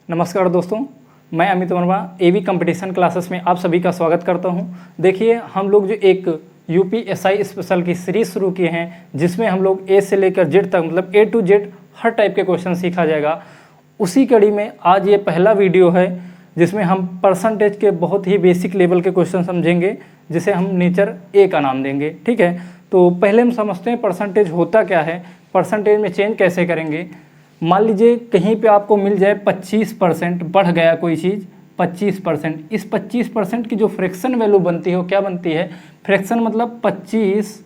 नमस्कार दोस्तों, मैं अमित वर्मा एवी कंपटीशन क्लासेस में आप सभी का स्वागत करता हूं। देखिए, हम लोग जो एक यूपीएसआई स्पेशल की सीरीज शुरू किए हैं, जिसमें हम लोग ए से लेकर जेड तक मतलब ए टू जेड हर टाइप के क्वेश्चन सीखा जाएगा। उसी कड़ी में आज ये पहला वीडियो है जिसमें हम परसेंटेज के बहुत ही बेसिक लेवल के क्वेश्चन समझेंगे, जिसे हम नेचर ए का नाम देंगे। ठीक है, तो पहले हम समझते हैं परसेंटेज होता क्या है, परसेंटेज में चेंज कैसे करेंगे। मान लीजिए कहीं पे आपको मिल जाए 25% बढ़ गया कोई चीज़ 25%, इस 25% की जो फ्रैक्शन वैल्यू बनती है वो क्या बनती है? फ्रैक्शन मतलब 25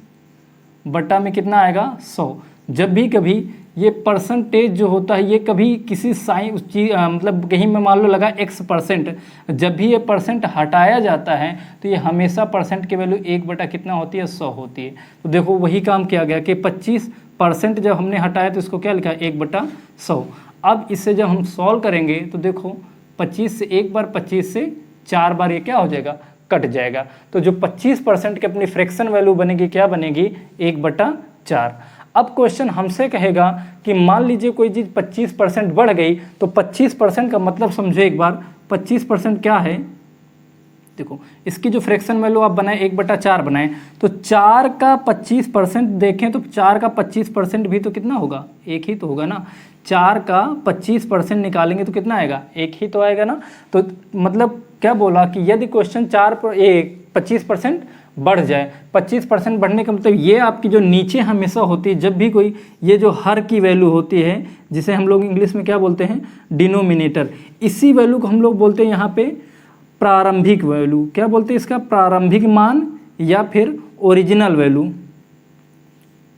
बटा में कितना आएगा? 100। जब भी कभी ये परसेंटेज जो होता है ये कभी किसी साइन उस चीज मतलब कहीं में मान लो लगा x%, जब भी ये परसेंट हटाया जाता है तो ये हमेशा परसेंट की वैल्यू 1 बटा कितना होती है? 100 होती है। तो देखो वही काम किया गया कि 25% जब हमने हटाया तो इसको क्या लिखा? 1 बटा 100। अब इससे जब हम सॉल्व करेंगे तो देखो 25 से एक बार, 25 से 4 बार ये क्या हो जाएगा? कट जाएगा। तो जो 25% की अपनी फ्रैक्शन वैल्यू बनेगी क्या बनेगी? 1 बटा 4। अब क्वेश्चन हमसे कहेगा कि मान लीजिए कोई चीज़ 25% बढ़ गई, तो 25% का मतलब समझो एक बार, 25% क्या है? देखो इसकी जो फ्रैक्शन वैल्यू आप बनाए 1 बटा 4 बनाए, तो 4 का 25% देखें तो 4 का 25% भी तो कितना होगा? 1 ही तो होगा ना। 4 का 25% निकालेंगे तो कितना आएगा? 1 ही तो आएगा ना। तो मतलब क्या बोला कि यदि क्वेश्चन 25% बढ़ जाए, 25% बढ़ने का मतलब ये आपकी जो नीचे हमेशा होती है, जब भी कोई ये जो हर की वैल्यू होती है, जिसे हम लोग इंग्लिश में क्या बोलते हैं? डिनोमिनेटर, इसी वैल्यू को हम लोग बोलते हैं यहाँ पे प्रारंभिक वैल्यू। क्या बोलते हैं इसका? प्रारंभिक मान या फिर ओरिजिनल वैल्यू,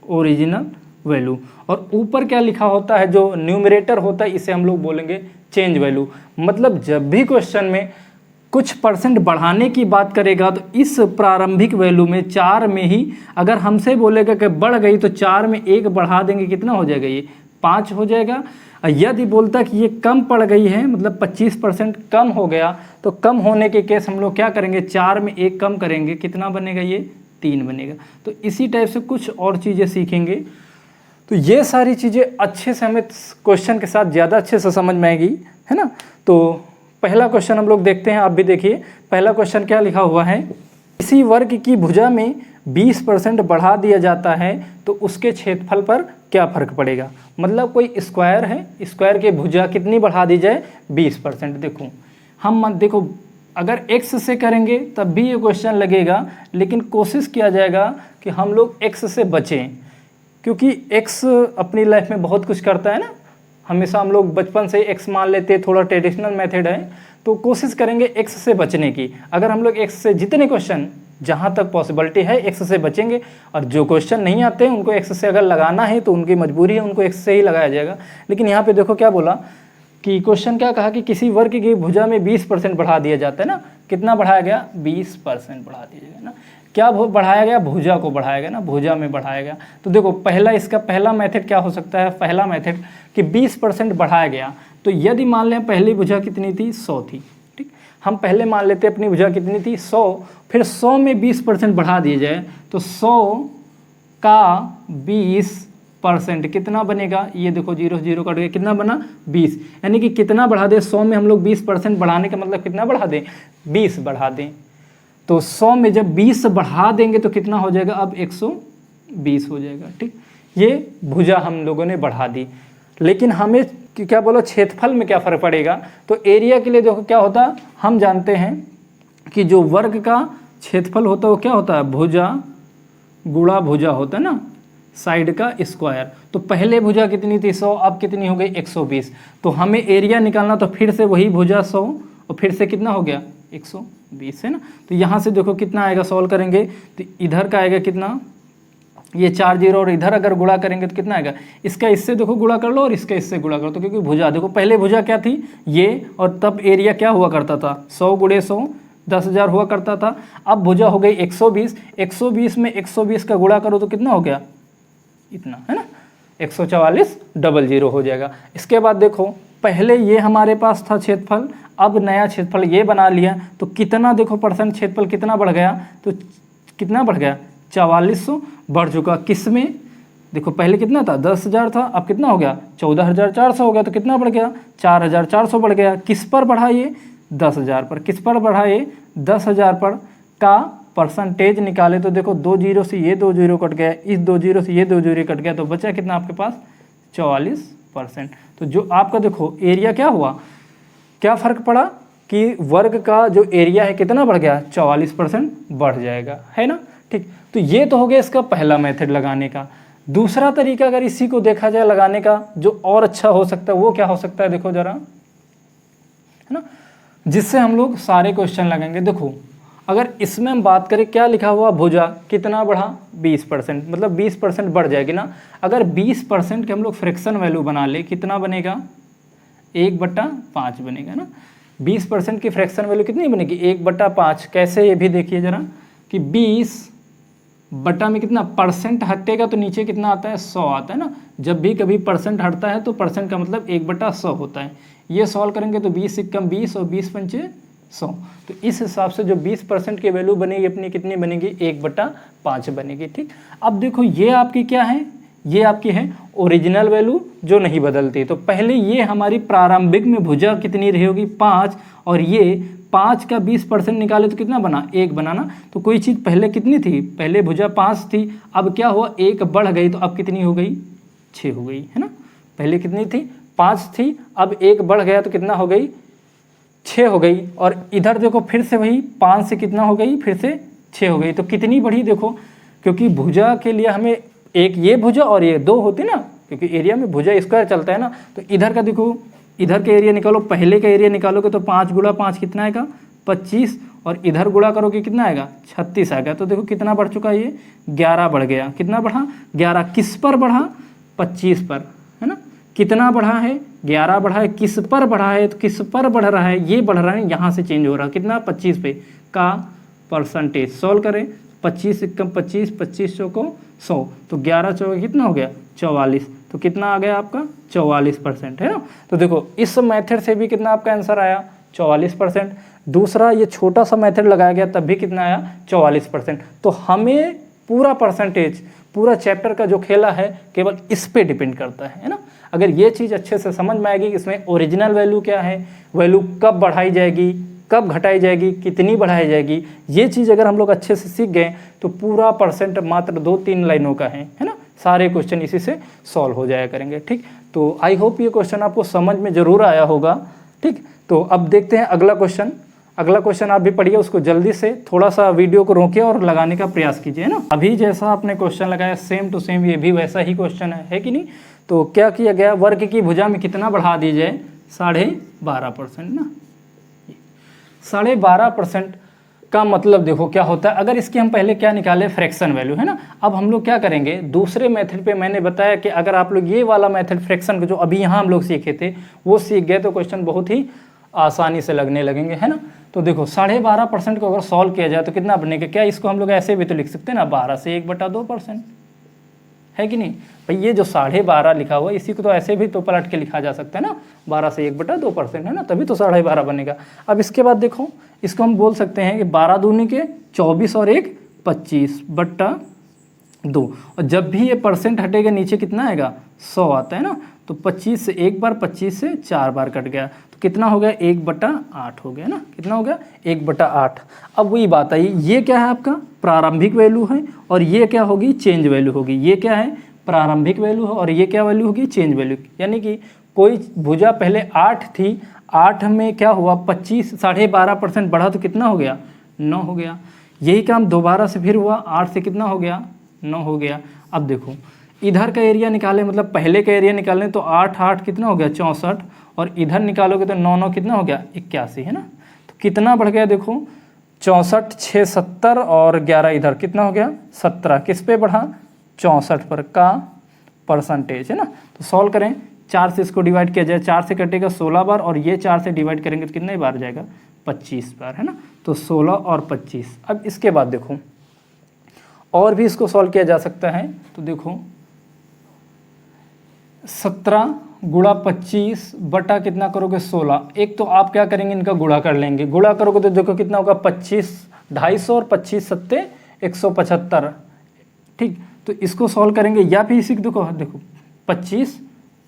ओरिजिनल वैल्यू। और ऊपर क्या लिखा होता है? जो न्यूमरेटर होता है इसे हम लोग बोलेंगे चेंज वैल्यू। मतलब जब भी क्वेश्चन में कुछ परसेंट बढ़ाने की बात करेगा तो इस प्रारंभिक वैल्यू में 4 में ही अगर हमसे बोलेगा कि बढ़ गई तो 4 में 1 बढ़ा देंगे, कितना हो जाएगा? ये 5 हो जाएगा। यदि बोलता कि ये कम पड़ गई है, मतलब 25% कम हो गया, तो कम होने के केस हम लोग क्या करेंगे? 4 में 1 कम करेंगे, कितना बनेगा? ये 3 बनेगा। तो इसी टाइप से कुछ और चीज़ें सीखेंगे। तो ये सारी चीज़ें अच्छे से हमें क्वेश्चन के साथ ज़्यादा अच्छे से समझ में आएगी, है ना। तो पहला क्वेश्चन हम लोग देखते हैं, आप भी देखिए। पहला क्वेश्चन क्या लिखा हुआ है? किसी वर्ग की भुजा में 20% बढ़ा दिया जाता है तो उसके क्षेत्रफल पर क्या फर्क पड़ेगा? मतलब कोई स्क्वायर है, स्क्वायर की भुजा कितनी बढ़ा दी जाए? 20%। देखो हम देखो अगर x से करेंगे तब भी ये क्वेश्चन लगेगा, लेकिन कोशिश किया जाएगा कि हम लोग x से बचें, क्योंकि x अपनी लाइफ में बहुत कुछ करता है ना। हमेशा हम लोग बचपन से x मान लेते हैं, थोड़ा ट्रेडिशनल मेथड है, तो कोशिश करेंगे x से बचने की। अगर हम लोग x से जितने क्वेश्चन जहाँ तक पॉसिबिलिटी है x से बचेंगे, और जो क्वेश्चन नहीं आते हैं उनको x से अगर लगाना है तो उनकी मजबूरी है, उनको x से ही लगाया जाएगा। लेकिन यहाँ पे देखो क्या बोला कि क्वेश्चन क्या कहा कि किसी वर्ग की भुजा में 20% बढ़ा दिया जाता है ना। कितना बढ़ाया गया? 20% बढ़ा दिया जाएगा ना। क्या बढ़ाया गया? भुजा को बढ़ाया गया ना, भुजा में बढ़ाया गया। तो देखो पहला इसका पहला मेथड क्या हो सकता है? पहला मेथड कि 20% बढ़ाया गया, तो यदि मान लें पहली भुजा कितनी थी? 100 थी। ठीक, हम पहले मान लेते अपनी भुजा कितनी थी? 100, फिर 100 में 20% बढ़ा दिया जाए तो 100 का 20% कितना बनेगा? ये देखो 0 0 कट गया, कितना बना? 20। यानी कि कितना बढ़ा दें? 100 में हम लोग 20% बढ़ाने का मतलब कितना बढ़ा दें? 20 बढ़ा दें। तो 100 में जब 20 बढ़ा देंगे तो कितना हो जाएगा? अब 120 हो जाएगा। ठीक, ये भुजा हम लोगों ने बढ़ा दी। लेकिन हमें क्या बोलो क्षेत्रफल में क्या फ़र्क पड़ेगा? तो एरिया के लिए देखो क्या होता है, हम जानते हैं कि जो वर्ग का क्षेत्रफल होता है वो क्या होता है? भुजा गुणा भुजा होता है ना, साइड का स्क्वायर। तो पहले भुजा कितनी थी? 100, अब कितनी हो गई? 120। तो हमें एरिया निकालना, तो फिर से वही भुजा 100 और फिर से कितना हो गया? 120 है ना। तो यहाँ से देखो कितना आएगा, सॉल्व करेंगे तो इधर का आएगा कितना? ये 4 0, और इधर अगर गुणा करेंगे तो कितना आएगा? इसका इससे देखो गुणा कर लो और इसका इससे गुणा कर लो। तो क्योंकि भुजा देखो पहले भुजा क्या थी? ये, और तब एरिया क्या हुआ करता था? 100 गुणे 100 10,000 हुआ करता था। अब भुजा हो गई 120, 120 में 120 का गुणा करो तो कितना हो गया? इतना, है ना। 144,000 हो जाएगा। इसके बाद देखो पहले ये हमारे पास था क्षेत्रफल, अब नया क्षेत्रफल ये बना लिया, तो कितना देखो परसेंट क्षेत्रफल कितना बढ़ गया? तो कितना बढ़ गया? 4400 बढ़ चुका। किस में? देखो पहले कितना था 10,000 था, अब कितना हो गया 14,400 हो गया, तो कितना बढ़ गया 4,400 बढ़ गया। किस पर बढ़ा ये 10,000 पर, किस पर बढ़ा ये 10,000 पर का परसेंटेज निकाले तो देखो 2 जीरो से ये 2 जीरो कट गया, इस 2 जीरो से ये 2 जीरो कट गया, तो बचा कितना आपके पास 44%। तो जो आपका देखो एरिया क्या हुआ, क्या फ़र्क पड़ा कि वर्ग का जो एरिया है कितना बढ़ गया 44% बढ़ जाएगा, है ना। ठीक, तो ये तो हो गया इसका पहला मेथड लगाने का। दूसरा तरीका अगर इसी को देखा जाए लगाने का जो और अच्छा हो सकता है वो क्या हो सकता है, देखो जरा, है ना, जिससे हम लोग सारे क्वेश्चन लगाएंगे। देखो अगर इसमें हम बात करें क्या लिखा हुआ, भुजा कितना बढ़ा 20%, मतलब 20% बढ़ जाएगी ना। अगर 20% के हम लोग फ्रैक्शन वैल्यू बना ले कितना बनेगा 1/5 बनेगा ना। 20% की फ्रैक्शन वैल्यू कितनी बनेगी 1/5। कैसे, ये भी देखिए जरा कि 20 बटा में कितना परसेंट हटेगा तो नीचे कितना आता है 100 आता है ना। जब भी कभी परसेंट हटता है तो परसेंट का मतलब 1/100 होता है। ये सॉल्व करेंगे तो 20 से कम 20 और 20 पंचे 100, तो इस हिसाब से जो 20% की वैल्यू बनेगी अपनी कितनी बनेगी 1/5 बनेगी। ठीक, अब देखो ये आपकी क्या है, ये आपकी है ओरिजिनल वैल्यू जो नहीं बदलती। तो पहले ये हमारी प्रारंभिक में भुजा कितनी रही होगी 5, और ये 5 का 20% निकाले तो कितना बना 1 बनाना। तो कोई चीज़ पहले कितनी थी, पहले भुजा 5 थी, अब क्या हुआ 1 बढ़ गई, तो अब कितनी हो गई 6 हो गई, है ना। पहले कितनी थी 5 थी, अब 1 बढ़ गया तो कितना हो गई 6 हो गई। और इधर देखो फिर से वही 5 से कितना हो गई फिर से 6 हो गई, तो कितनी बढ़ी देखो, क्योंकि भुजा के लिए हमें एक ये भुजा और ये 2 होती ना, क्योंकि एरिया में भुजा स्क्वायर चलता है ना। तो इधर का देखो, इधर का एरिया निकालो, पहले का एरिया निकालोगे तो 5 गुणा 5 कितना आएगा 25, और इधर गुणा करोगे कितना आएगा 36 आएगा। तो देखो कितना बढ़ चुका है ये 11 बढ़ गया। कितना बढ़ा 11, किस पर बढ़ा 25 पर, है ना। कितना बढ़ा है 11 बढ़ा है, किस पर बढ़ा है तो किस पर बढ़ रहा है, ये बढ़ रहा है, यहाँ से चेंज हो रहा है कितना 25 पे का परसेंटेज। सॉल्व करें 25 से कम 25, 25 चौको 100, तो 11 चौके कितना हो गया 44, तो कितना आ गया आपका 44%, है ना। तो देखो इस मेथड से भी कितना आपका आंसर आया 44%। दूसरा ये छोटा सा मेथड लगाया गया तब भी कितना आया 44%। तो हमें पूरा परसेंटेज, पूरा चैप्टर का जो खेला है केवल इस पे डिपेंड करता है ना। अगर ये चीज़ अच्छे से समझ में आएगी कि इसमें ओरिजिनल वैल्यू क्या है, वैल्यू कब बढ़ाई जाएगी, कब घटाई जाएगी, कितनी बढ़ाई जाएगी, ये चीज़ अगर हम लोग अच्छे से सीख गए तो पूरा परसेंट मात्र 2-3 लाइनों का है ना। सारे क्वेश्चन इसी से सॉल्व हो जाया करेंगे। ठीक, तो आई होप ये क्वेश्चन आपको समझ में ज़रूर आया होगा। ठीक, तो अब देखते हैं अगला क्वेश्चन। अगला क्वेश्चन आप भी पढ़िए, उसको जल्दी से थोड़ा सा वीडियो को रोकिए और लगाने का प्रयास कीजिए ना। अभी जैसा आपने क्वेश्चन लगाया सेम टू सेम ये भी वैसा ही क्वेश्चन है कि नहीं। तो क्या किया गया, वर्ग की भुजा में कितना बढ़ा दीजिए 12.5% ना। 12.5% का मतलब देखो क्या होता है, अगर इसकी हम पहले क्या निकाले फ्रैक्शन वैल्यू, है ना। अब हम लोग क्या करेंगे दूसरे मेथड पे, मैंने बताया कि अगर आप लोग ये वाला मेथड फ्रैक्शन को जो अभी यहाँ हम लोग सीखे थे वो सीख गए तो क्वेश्चन बहुत ही आसानी से लगने लगेंगे, है ना। तो देखो 12.5% को अगर सॉल्व किया जाए तो कितना बनेगा, क्या इसको हम लोग ऐसे भी तो लिख सकते हैं ना 12 से 1/2%, है कि नहीं भाई। ये जो 12.5 लिखा हुआ है इसी को तो ऐसे भी तो पलट के लिखा जा सकता है ना, 12 से 1/2%, है ना, तभी तो 12.5 बनेगा। अब इसके बाद देखो इसको हम बोल सकते हैं कि 12 दूनी के 24 और 1 25/2, और जब भी ये परसेंट हटेगा नीचे कितना आएगा 100 आता है ना। तो 25 से एक बार, 25 से 4 बार कट गया, तो कितना हो गया 1/8 हो गया ना। कितना हो गया 1/8। अब वही बात आई, ये क्या है आपका प्रारंभिक वैल्यू है और ये क्या होगी चेंज वैल्यू होगी। ये क्या है प्रारंभिक वैल्यू है और ये क्या वैल्यू होगी चेंज वैल्यू। यानी कि कोई भुजा पहले 8 थी, 8 में क्या हुआ 25 12.5% बढ़ा तो कितना हो गया 9 हो गया। यही काम दोबारा से फिर हुआ, 8 से कितना हो गया 9 हो गया। अब देखो इधर का एरिया निकाले, मतलब पहले का एरिया निकालें तो 8 कितना हो गया 64, और इधर निकालोगे तो 9 कितना हो गया 81, है ना। तो कितना बढ़ गया देखो 64, 6 70 और 11 इधर कितना हो गया 17, किस पे बढ़ा 64 पर का परसेंटेज, है ना। तो सॉल्व करें, 4 से इसको डिवाइड किया जाए, 4 से कटेगा 16 बार, और ये 4 से डिवाइड करेंगे तो कितने बार जाएगा 25 बार, है ना। तो 16 और 25। अब इसके बाद देखो और भी इसको सॉल्व किया जा सकता है। तो देखो 17 गुणा 25 बटा कितना करोगे 16। एक तो आप क्या करेंगे इनका गुणा कर लेंगे, गुणा करोगे तो देखो कितना होगा 25 250 और 25 सत्ते 175। ठीक, तो इसको सॉल्व करेंगे या फिर इसी को देखो 25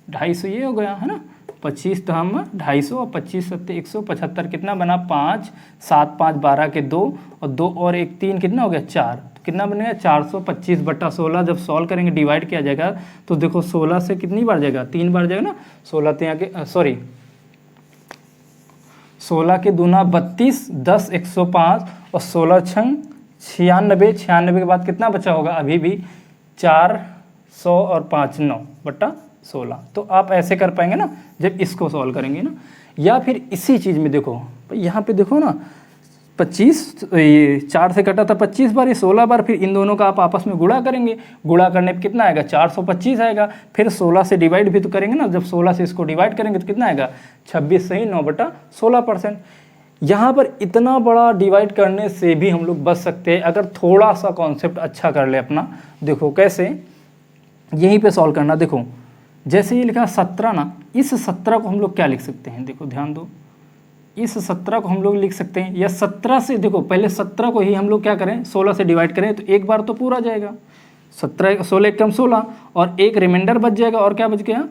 250 ये हो गया है ना, 25 तो हम 250 और 25 सत्ते 175 कितना बना 5 7 5 12 के 2 और 2 और 1 3 कितना हो गया 4, तो कितना बनेगा 425/16। जब सॉल्व करेंगे डिवाइड किया जाएगा तो देखो 16 से कितनी बार जाएगा 3 बार जाएगा ना, 16 तो यहाँ के 16 के दूना 32 10 105 और 16 छंग 96, 96 के बाद कितना बचा होगा अभी भी 400 और 5 9/16। तो आप ऐसे कर पाएंगे ना जब इसको सॉल्व करेंगे ना। या फिर इसी चीज़ में देखो यहाँ पे देखो ना 25 ये 4 से कटा था 25 बार, ये 16 बार, फिर इन दोनों का आप आपस में गुणा करेंगे, गुणा करने पे कितना आएगा 425 आएगा। फिर 16 से डिवाइड भी तो करेंगे ना, जब 16 से इसको डिवाइड करेंगे तो कितना आएगा 26 सही 9/16%। यहाँ पर इतना बड़ा डिवाइड करने से भी हम लोग बच सकते हैं अगर थोड़ा सा कॉन्सेप्ट अच्छा कर ले अपना। देखो कैसे, यहीं पे सॉल्व करना। देखो जैसे ये लिखा 17 ना, इस 17 को हम लोग क्या लिख सकते हैं, देखो ध्यान दो, इस 17 को हम लोग लिख सकते हैं या 17 से, देखो पहले 17 को ही हम लोग क्या करें 16 से डिवाइड करें तो एक बार तो पूरा जाएगा, 16 एकम 16 और एक रिमाइंडर बच जाएगा और क्या बच गया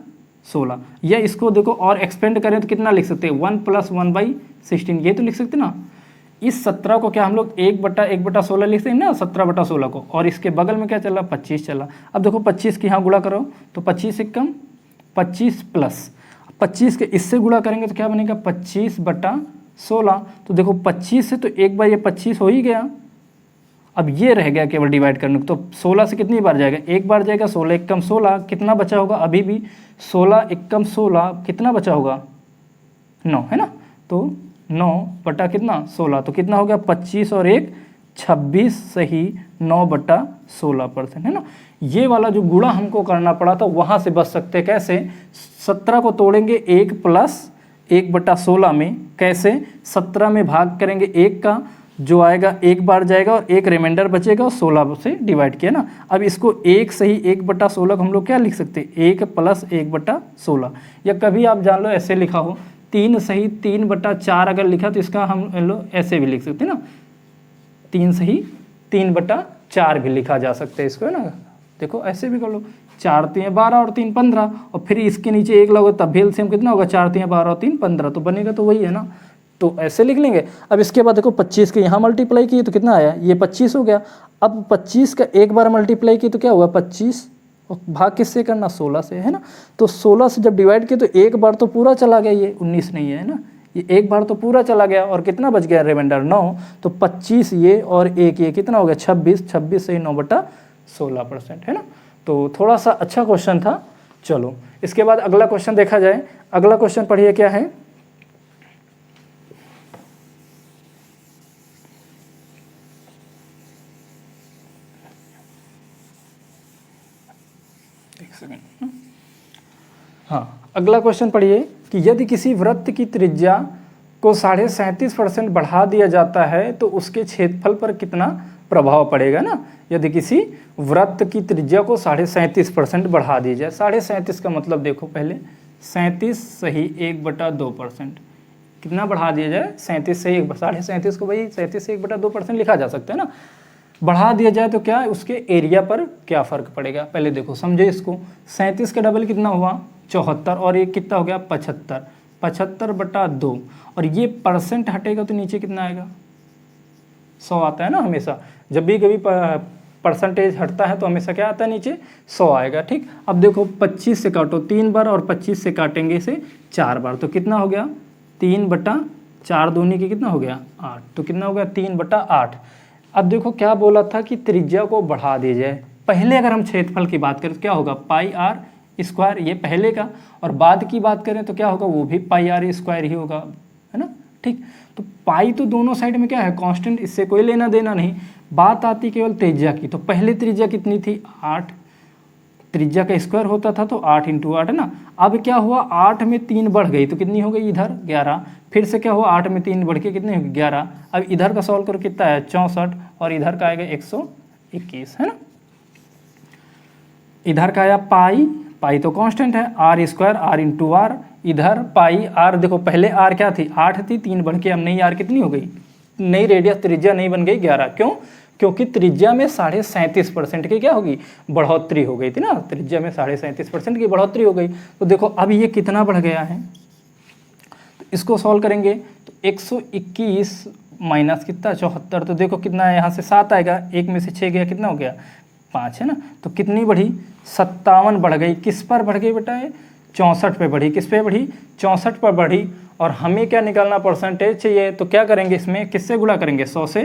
16। या इसको देखो और एक्सपेंड करें तो कितना लिख सकते हैं 1 + 1/16, ये तो लिख सकते ना। इस 17 को क्या हम लोग 1/1/16 लिख सकते हैं ना 17/16 को, और इसके बगल में क्या चला 25 चला। अब देखो 25 की यहाँ गुणा करो तो 25 एकम 25 प्लस 25 के इससे गुणा करेंगे तो क्या बनेगा 25/16। तो देखो 25 से तो एक बार ये 25 हो ही गया, अब ये रह गया केवल डिवाइड करने को। तो 16 से कितनी बार जाएगा एक बार जाएगा, 16 एकम 16 कितना बचा होगा अभी भी 16 एकम 16 कितना बचा होगा 9 है ना, तो 9 बटा कितना 16, तो कितना हो गया 25 और 1 26 सही 9/16% है ना। ये वाला जो गुणा हमको करना पड़ा था वहाँ से बच सकते कैसे, 17 को तोड़ेंगे 1 + 1/16 में, कैसे 17 में भाग करेंगे 1 का, जो आएगा एक बार जाएगा और एक रिमाइंडर बचेगा और 16 से डिवाइड किया ना। अब इसको 1 सही 1/16 को हम लोग क्या लिख सकते हैं 1 + 1/16, या कभी आप जान लो ऐसे लिखा हो 3 सही 3/4 अगर लिखा तो इसका हम लोग ऐसे भी लिख सकते हैं ना, 3 सही 3/4 भी लिखा जा सकता है इसको है ना। देखो ऐसे भी कर लो, 4 3 12 और 3 15 और फिर इसके नीचे 1 लगो तब भी एलसीएम कितना होगा 4 3 12 और 3 15, तो बनेगा तो वही है ना, तो ऐसे लिख लेंगे। अब इसके बाद देखो 25 के यहाँ मल्टीप्लाई किए तो कितना आया ये 25 हो गया। अब 25 का एक बार मल्टीप्लाई किए तो क्या हुआ 25, और भाग किससे करना 16 से है ना, तो 16 से जब डिवाइड किए तो एक बार तो पूरा चला गया, ये 19 नहीं है ना, ये एक बार तो पूरा चला गया और कितना बच गया रिमाइंडर 9, तो 25 ये और 1 ये कितना हो गया 26, 26 से 9/16% है ना। तो थोड़ा सा अच्छा क्वेश्चन था। चलो इसके बाद अगला क्वेश्चन देखा जाए। अगला क्वेश्चन पढ़िए क्या है, एक सेकंड, हाँ अगला क्वेश्चन पढ़िए कि यदि किसी वृत्त की त्रिज्या को 37.5% बढ़ा दिया जाता है तो उसके क्षेत्रफल पर कितना प्रभाव पड़ेगा ना। यदि किसी वृत्त की त्रिज्या को 37.5% बढ़ा दी जाए, 37.5 का मतलब देखो पहले 37 सही 1/2%, कितना बढ़ा दिया जाए 37 सही 37.5 को भाई 37 से 1/2% लिखा जा सकता है ना। बढ़ा दिया जाए तो क्या उसके एरिया पर क्या फ़र्क पड़ेगा, पहले देखो समझे इसको। 37 का डबल कितना हुआ 74 और एक कितना हो गया 75, 75/2 और ये परसेंट हटेगा तो नीचे कितना आएगा 100 आता है ना। हमेशा जब भी कभी परसेंटेज हटता है तो हमेशा क्या आता है नीचे 100 आएगा। ठीक, अब देखो 25 से काटो 3 बार और 25 से काटेंगे इसे 4 बार, तो कितना हो गया 3/4 दूनी की कितना हो गया 8, तो कितना हो गया 3/8। अब देखो क्या बोला था कि त्रिज्या को बढ़ा दी जाए। पहले अगर हम क्षेत्रफल की बात करें तो क्या होगा πr², ये पहले का, और बाद की बात करें तो क्या होगा वो भी πr² ही होगा है ना। ठीक, तो पाई तो दोनों साइड में क्या है कांस्टेंट, इससे कोई लेना देना नहीं। बात आती केवल त्रिज्या की, तो पहले त्रिज्या कितनी थी 8, त्रिज्या का स्क्वायर होता था तो 8 × 8 है ना। अब क्या हुआ 8 में 3 बढ़ गई तो कितनी हो गई इधर 11, फिर से क्या हुआ 8 में 3 बढ़ के कितनी होगी 11। अब इधर का सॉल्व करो कितना है 64 और इधर का आएगा 121 है ना। इधर का आया पाई तो कांस्टेंट है r² r × r, इधर पाई r, देखो पहले r क्या थी 8 थी, 3 बढ़ के अब नई r कितनी हो गई, नई रेडियस त्रिज्या नहीं बन गई 11, क्यों क्योंकि त्रिज्या में 37.5% की क्या होगी, बढ़ोतरी हो गई थी ना, त्रिज्या में 37.5% की बढ़ोतरी हो गई। तो देखो अब ये कितना बढ़ गया है, तो इसको सॉल्व करेंगे तो 121 माइनस कितना 74, तो देखो कितना है, यहाँ से 7 आएगा, 1 में से 6 गया, कितना हो गया 5 है ना। तो कितनी बढ़ी, 57 बढ़ गई। किस पर बढ़ गई बेटा, ये 64 पे बढ़ी। किस पे बढ़ी, 64 पर बढ़ी। और हमें क्या निकालना, परसेंटेज चाहिए, तो क्या करेंगे, इसमें किससे गुणा करेंगे, 100 से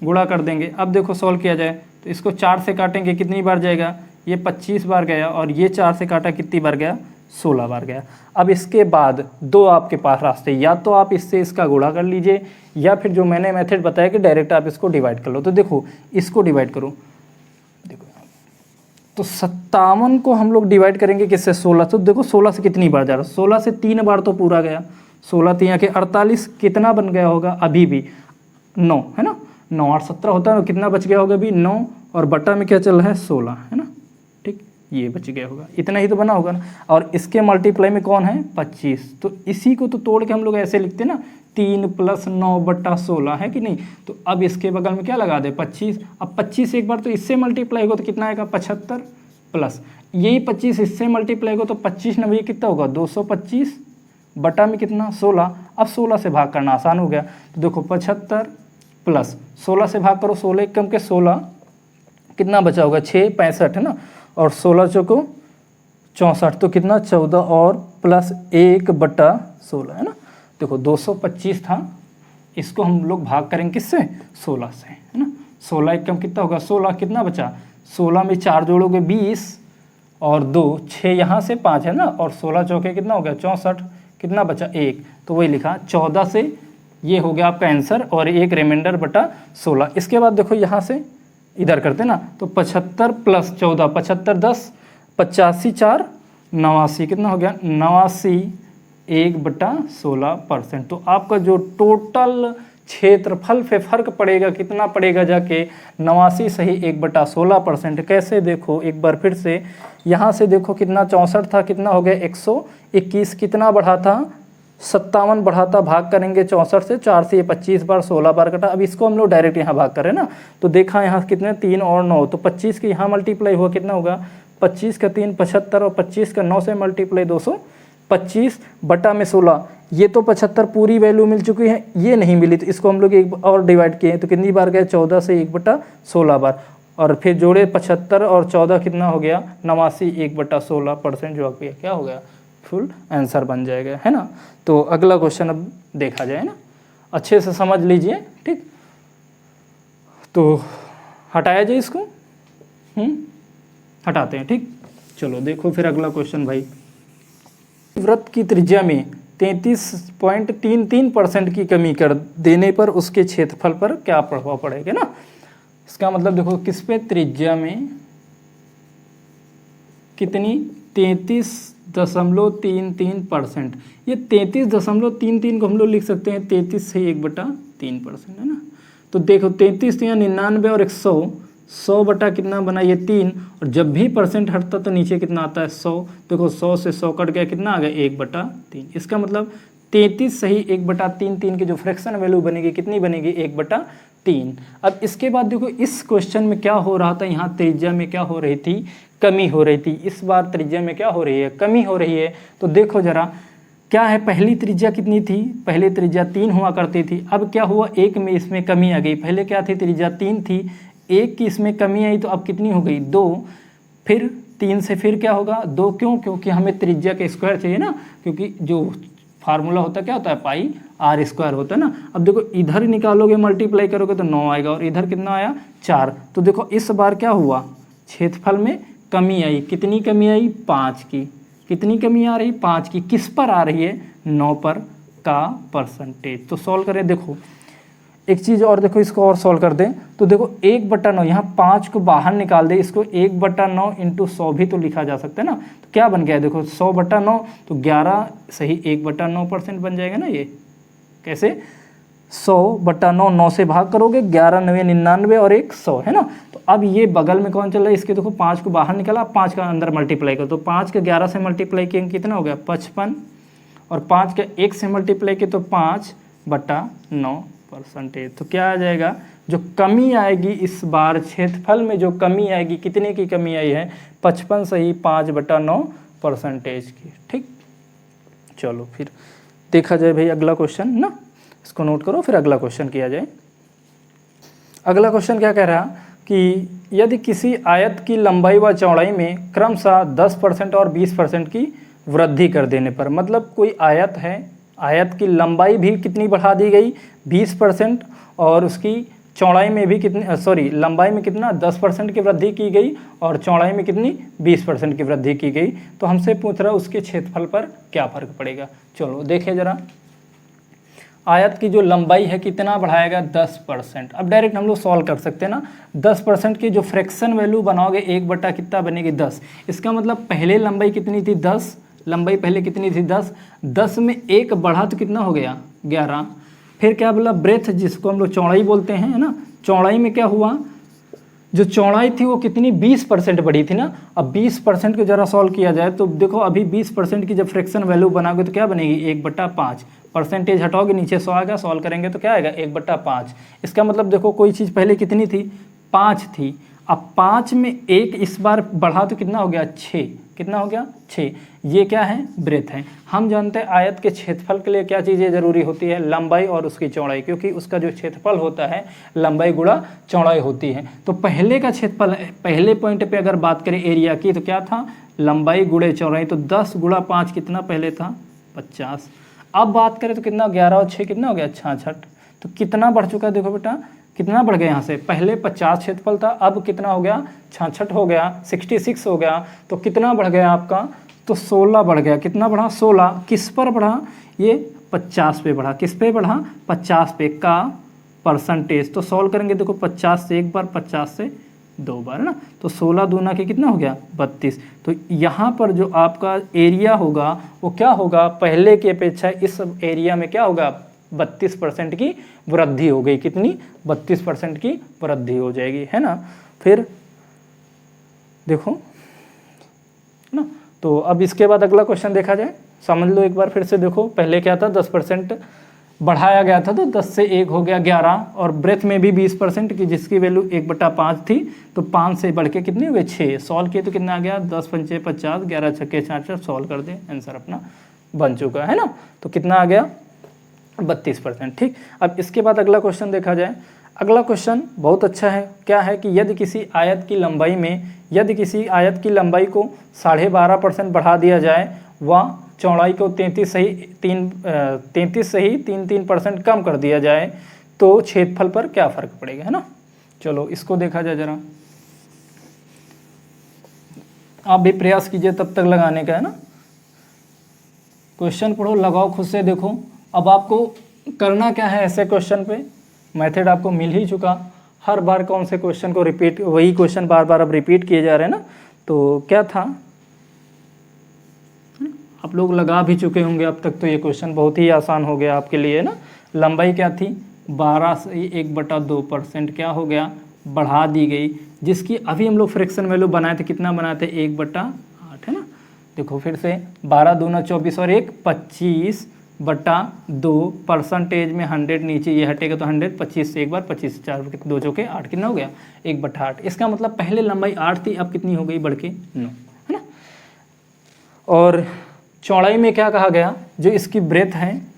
गुणा कर देंगे। अब देखो सॉल्व किया जाए तो इसको 4 से काटेंगे, कितनी बार जाएगा, ये 25 बार गया, और ये 4 से काटा कितनी बार गया, 16 बार गया। अब इसके बाद दो आपके पास रास्ते, या तो आप इससे इसका गुणा कर लीजिए, या फिर जो मैंने मेथड बताया कि डायरेक्ट आप इसको डिवाइड कर लो। तो देखो इसको डिवाइड करो, देखो तो 57 को हम लोग डिवाइड करेंगे किससे, 16। तो देखो 16 से कितनी बार जा रहा है, 16 से 3 बार तो पूरा गया, 16 3 के 48, कितना बन गया होगा, अभी भी 9 है ना, 9 8 17 होता है, तो कितना बच गया होगा अभी 9, और बटा में क्या चल रहा है 16 है ना, ठीक, ये बच गया होगा, इतना ही तो बना होगा ना। और इसके मल्टीप्लाई में कौन है 25, तो इसी को तो तोड़ के हम लोग ऐसे लिखते हैं ना, 3 + 9 बटा 16 है कि नहीं। तो अब इसके बगल में क्या लगा दे 25, अब 25 एक बार तो इससे मल्टीप्लाई होगा तो कितना आएगा 75, प्लस यही 25 इससे मल्टीप्लाई होगा तो 25 9 कितना होगा 225, बटा में कितना 16। अब 16 से भाग करना आसान हो गया, तो देखो 75 प्लस 16 से भाग करो, 16 एक कम के 16, कितना बचा होगा 6 65 है ना, और 16 चौको 64, तो कितना 14 और प्लस 1 बटा 16 है ना। देखो 225 था, इसको हम लोग भाग करेंगे किससे 16 से है ना, 16 एक कम कितना होगा 16, कितना बचा 16 में 4 जोड़ोगे 20 और 2 6 यहाँ से 5 है ना, और 16 चौके कितना हो गया 64, कितना बचा 1, तो वही लिखा 14 से, ये हो गया आपका आंसर, और एक रिमाइंडर बटा 16। इसके बाद देखो यहाँ से इधर करते ना, तो 75 + 14 75 10 85 4 89, कितना हो गया 89, 1 बटा 16%। तो आपका जो टोटल क्षेत्रफल पे फर्क पड़ेगा, कितना पड़ेगा जाके 89 सही 1 बटा 16%। कैसे देखो एक बार फिर से, यहाँ से देखो कितना 64 था, कितना हो गया 121, कितना बढ़ा था 57 बढ़ा था, भाग करेंगे 64 से, 4 से ये 25 बार 16 बार कटा। अब इसको हम लोग डायरेक्ट यहाँ भाग करें ना, तो देखा यहाँ कितने 3 और 9, तो 25 के यहाँ मल्टीप्लाई हुआ, कितना होगा 25 का 3 75, और 25 का 9 से मल्टीप्लाई 225 बटा में 16, ये तो 75 पूरी वैल्यू मिल चुकी है, ये नहीं मिली, तो इसको हम लोग एक और डिवाइड किए, तो कितनी बार गए 14 से 1 बटा 16 बार, और फिर जोड़े 75 और 14 कितना हो गया 89, 1 बटा 16%, जो आपका क्या हो गया फुल आंसर बन जाएगा है ना। तो अगला क्वेश्चन अब देखा जाए ना, अच्छे से समझ लीजिए, ठीक। तो हटाया जाए इसको, हटाते हैं, ठीक। चलो देखो फिर अगला क्वेश्चन भाई, वृत्त की त्रिज्या में 33.33% की कमी कर देने पर उसके क्षेत्रफल पर क्या प्रभाव पड़ेगा ना। इसका मतलब देखो किस पे, त्रिज्या में कितनी 33.33%, ये 33.33 को हम लोग लिख सकते हैं 33 से 1 बटा 3% है ना। तो देखो 33 यहाँ 99 और 100 बटा कितना बना ये 3, और जब भी परसेंट हटता तो नीचे कितना आता है 100, देखो 100 से 100 कट गया, कितना आ गया 1 बटा 3। इसका मतलब 33 सही 1 बटा 3 की जो फ्रैक्शन वैल्यू बनेगी कितनी बनेगी 1 बटा 3। अब इसके बाद देखो इस क्वेश्चन में क्या हो रहा था, यहाँ त्रिज्या में क्या हो रही थी, कमी हो रही थी। इस बार त्रिज्या में क्या हो रही है, कमी हो रही है। तो देखो जरा क्या है, पहली त्रिज्या कितनी थी, पहले त्रिज्या 3 हुआ करती थी, अब क्या हुआ 1 में इसमें कमी आ गई। पहले क्या थी त्रिज्या 3 थी, 1 की इसमें कमी आई, तो अब कितनी हो गई 2, फिर 3 से फिर क्या होगा 2, क्यों, क्योंकि हमें त्रिज्या के स्क्वायर चाहिए ना, क्योंकि जो फार्मूला होता है क्या होता है पाई r स्क्वायर होता है ना। अब देखो इधर निकालोगे मल्टीप्लाई करोगे तो 9 आएगा, और इधर कितना आया 4। तो देखो इस बार क्या हुआ, क्षेत्रफल में कमी आई, कितनी कमी आई 5 की, कितनी कमी आ रही 5 की, किस पर आ रही है 9 पर का परसेंटेज। तो सॉल्व करें, देखो एक चीज़ और देखो, इसको और सॉल्व कर दें तो देखो 1 बटा 9, यहाँ 5 को बाहर निकाल दे, इसको 1 बटा 9 इंटू 100 भी तो लिखा जा सकता है ना। तो क्या बन गया देखो 100 बटा 9, तो 11 सही 1 बटा 9% बन जाएगा ना। ये कैसे 100 बटा 9, 9 से भाग करोगे 11 9 99 और 1 100 है ना। तो अब ये बगल में कौन चल रहा है, इसके देखो 5 को बाहर निकाला, 5 का अंदर मल्टीप्लाई करो, तो 5 का 11 से मल्टीप्लाई किए कितना हो गया 55, और 5 का 1 से मल्टीप्लाई किए तो 5 बटा 9 परसेंटेज। तो क्या आ जाएगा, जो कमी आएगी इस बार क्षेत्रफल में जो कमी आएगी, कितने की कमी आई है, 55 सही 5/9% की। ठीक, चलो फिर देखा जाए भाई अगला क्वेश्चन ना, इसको नोट करो फिर अगला क्वेश्चन किया जाए। अगला क्वेश्चन क्या कह रहा कि यदि किसी आयत की लंबाई व चौड़ाई में क्रमशः 10% और 20% की वृद्धि कर देने पर, मतलब कोई आयत है, आयत की लंबाई भी कितनी बढ़ा दी गई 20% और उसकी चौड़ाई में भी कितनी लंबाई में कितना 10% की वृद्धि की गई और चौड़ाई में कितनी 20% की वृद्धि की गई, तो हमसे पूछ रहा है उसके क्षेत्रफल पर क्या फर्क पड़ेगा। चलो देखें जरा, आयत की जो लंबाई है कितना बढ़ाएगा 10%। अब डायरेक्ट हम लोग सॉल्व कर सकते हैं ना, 10% की जो फ्रैक्शन वैल्यू बनाओगे 1 कितना बनेगी 10, इसका मतलब पहले लंबाई कितनी थी 10, लंबाई पहले कितनी थी 10, 10 में 1 बढ़ा तो कितना हो गया 11। फिर क्या बोला ब्रेथ, जिसको हम लोग चौड़ाई बोलते हैं, है ना, चौड़ाई में क्या हुआ, जो चौड़ाई थी वो कितनी 20% बढ़ी थी ना। अब 20% को जरा सॉल्व किया जाए तो देखो अभी 20% की जब फ्रैक्शन वैल्यू बनाओगे तो क्या बनेगी 1/5, परसेंटेज हटाओगे नीचे 100 आएगा, सॉल्व करेंगे तो क्या आएगा 1/5। इसका मतलब देखो कोई चीज़ पहले कितनी थी 5 थी, अब 5 में 1 इस बार बढ़ा तो कितना हो गया 6, कितना हो गया 6। ये क्या है ब्रेथ है। हम जानते हैं आयत के क्षेत्रफल के लिए क्या चीज़ें ज़रूरी होती है, लंबाई और उसकी चौड़ाई, क्योंकि उसका जो क्षेत्रफल होता है लंबाई गुणा चौड़ाई होती है। तो पहले का क्षेत्रफल, पहले पॉइंट पे अगर बात करें एरिया की तो क्या था लंबाई गुणे चौड़ाई, तो 10 × 5 कितना पहले था 50। अब बात करें तो कितना 11 और 6 कितना हो गया 66। तो कितना बढ़ चुका है देखो बेटा, कितना बढ़ गया यहाँ से, पहले 50 क्षेत्रफल था अब कितना हो गया 66 हो गया, 66 हो गया। तो कितना बढ़ गया आपका, तो 16 बढ़ गया। कितना बढ़ा 16, किस पर बढ़ा ये 50 पे बढ़ा, किस पे बढ़ा 50 पे का परसेंटेज। तो सॉल्व करेंगे देखो 50 से एक बार 50 से 2 बार, है ना, तो 16 दूना के कितना हो गया 32। तो यहाँ पर जो आपका एरिया होगा वो क्या होगा, पहले की अपेक्षा इस एरिया में क्या होगा 32% की वृद्धि हो गई। कितनी 32% की वृद्धि हो जाएगी, है ना। फिर देखो ना, तो अब इसके बाद अगला क्वेश्चन देखा जाए, समझ लो एक बार फिर से देखो, पहले क्या था 10% बढ़ाया गया था तो 10 से 1 हो गया 11, और ब्रेथ में भी 20% की जिसकी वैल्यू 1/5 थी, तो 5 से बढ़ के कितनी हो गई 6। सॉल्व किए तो कितना आ गया 10 × 5 = 50, 11 × 6 = 66, सॉल्व कर दे आंसर अपना बन चुका है ना। तो कितना आ गया 32%। ठीक, अब इसके बाद अगला क्वेश्चन देखा जाए। अगला क्वेश्चन बहुत अच्छा है, क्या है कि यदि किसी आयत की लंबाई में, यदि किसी आयत की लंबाई को 12.5% बढ़ा दिया जाए व चौड़ाई को 33 सही 3% कम कर दिया जाए तो क्षेत्रफल पर क्या फर्क पड़ेगा, है ना। चलो इसको देखा जाए जरा, आप भी प्रयास कीजिए तब तक लगाने का, है ना। क्वेश्चन पढ़ो, लगाओ खुद से, देखो अब आपको करना क्या है ऐसे क्वेश्चन पे, मेथड आपको मिल ही चुका, हर बार कौन से क्वेश्चन को रिपीट, वही क्वेश्चन बार बार अब रिपीट किए जा रहे हैं ना। तो क्या था, आप लोग लगा भी चुके होंगे अब तक, तो ये क्वेश्चन बहुत ही आसान हो गया आपके लिए ना। लंबाई क्या थी 12 से 1/2% क्या हो गया बढ़ा दी गई, जिसकी अभी हम लोग फ्रैक्शन वैल्यू बनाए थे, कितना बनाए थे 1/8, है ना। देखो फिर से 12 दूना 24 और 1 25/2, परसेंटेज में 100 नीचे ये हटेगा तो 100, 25 से एक बार 25 से 4 2 चौके 8, कितना हो गया 1/8। इसका मतलब पहले लंबाई 8 थी, अब कितनी हो गई बढ़ के 9, है ना। और चौड़ाई में क्या कहा गया, जो इसकी ब्रेथ है,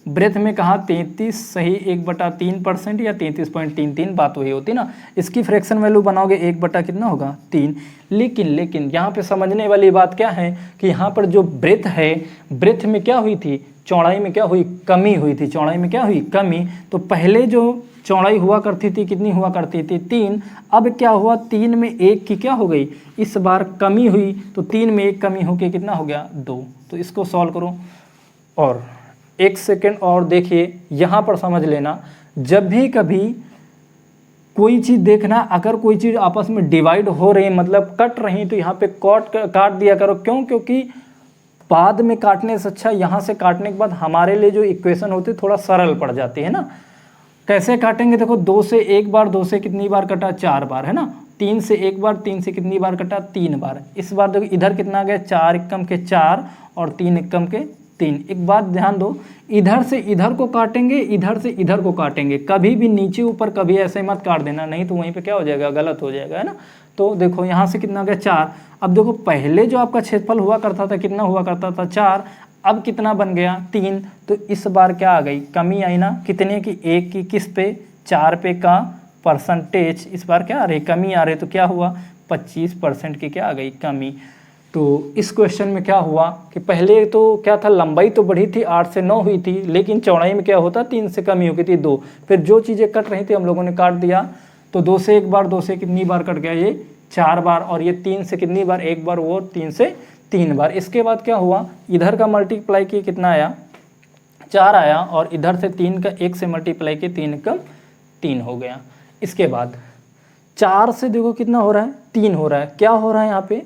ब्रेथ में कहा 33 सही 1/3% या 33.33, बात वही होती ना। इसकी फ्रैक्शन वैल्यू बनाओगे 1 कितना होगा 3। लेकिन यहाँ पे समझने वाली बात क्या है कि यहाँ पर जो ब्रेथ है, ब्रेथ में क्या हुई थी, चौड़ाई में क्या हुई कमी हुई थी, चौड़ाई में क्या हुई कमी। तो पहले जो चौड़ाई हुआ करती थी कितनी हुआ करती थी 3, अब क्या हुआ 3 में 1 की क्या हो गई इस बार कमी हुई, तो 3 में 1 कमी होके कितना हो गया 2। तो इसको सॉल्व करो और 1 सेकेंड और देखिए, यहाँ पर समझ लेना, जब भी कभी कोई चीज़ देखना, अगर कोई चीज़ आपस में डिवाइड हो रही है मतलब कट रही, तो यहाँ पे काट दिया करो। क्यों, क्योंकि बाद में काटने से अच्छा यहाँ से काटने के बाद हमारे लिए जो इक्वेशन होती है थोड़ा सरल पड़ जाती है ना। कैसे काटेंगे, देखो 2 से 1 बार, 2 से कितनी बार कटा 4 बार, है ना। 3 से 1 बार, 3 से कितनी बार कटा 3 बार। इस बार देखो इधर कितना आ गया 4 एकम के 4 और 3 एकम के 3। एक बात ध्यान दो, इधर से इधर को काटेंगे, इधर से इधर को काटेंगे, कभी भी नीचे ऊपर कभी ऐसे मत काट देना, नहीं तो वहीं पे क्या हो जाएगा, गलत हो जाएगा, है ना। तो देखो यहाँ से कितना गया 4। अब देखो पहले जो आपका क्षेत्रफल हुआ करता था कितना हुआ करता था 4, अब कितना बन गया 3। तो इस बार क्या आ गई, कमी आई ना, कितने की, 1 की, किस पे, 4 पे का परसेंटेज, इस बार क्या आ रही, कमी आ रही। तो क्या हुआ 25% की क्या आ गई, कमी। तो इस क्वेश्चन में क्या हुआ कि पहले तो क्या था, लंबाई तो बढ़ी थी 8 से 9 हुई थी, लेकिन चौड़ाई में क्या होता 3 से कमी हो गई थी 2। फिर जो चीज़ें कट रही थी हम लोगों ने काट दिया, तो 2 से 1 बार, 2 से कितनी बार कट गया, ये 4 बार, और ये 3 से कितनी बार, 1 बार, वो 3 से 3 बार। इसके बाद क्या हुआ, इधर का मल्टीप्लाई किए कितना आया 4 आया, और इधर से 3 का 1 से मल्टीप्लाई किए 3 कम 3 हो गया। इसके बाद 4 से देखो कितना हो रहा है 3 हो रहा है, क्या हो रहा है यहाँ पे,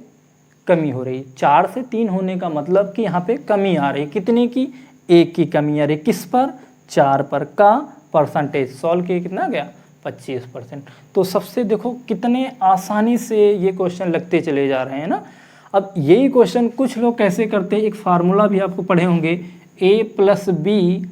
कमी हो रही है। 4 से 3 होने का मतलब कि यहाँ पे कमी आ रही है, कितने की, 1 की कमी आ रही है, किस पर, 4 पर का परसेंटेज। सॉल्व किए कितना गया 25%। तो सबसे देखो कितने आसानी से ये क्वेश्चन लगते चले जा रहे हैं ना। अब यही क्वेश्चन कुछ लोग कैसे करते हैं, एक फार्मूला भी आपको पढ़े होंगे, a+b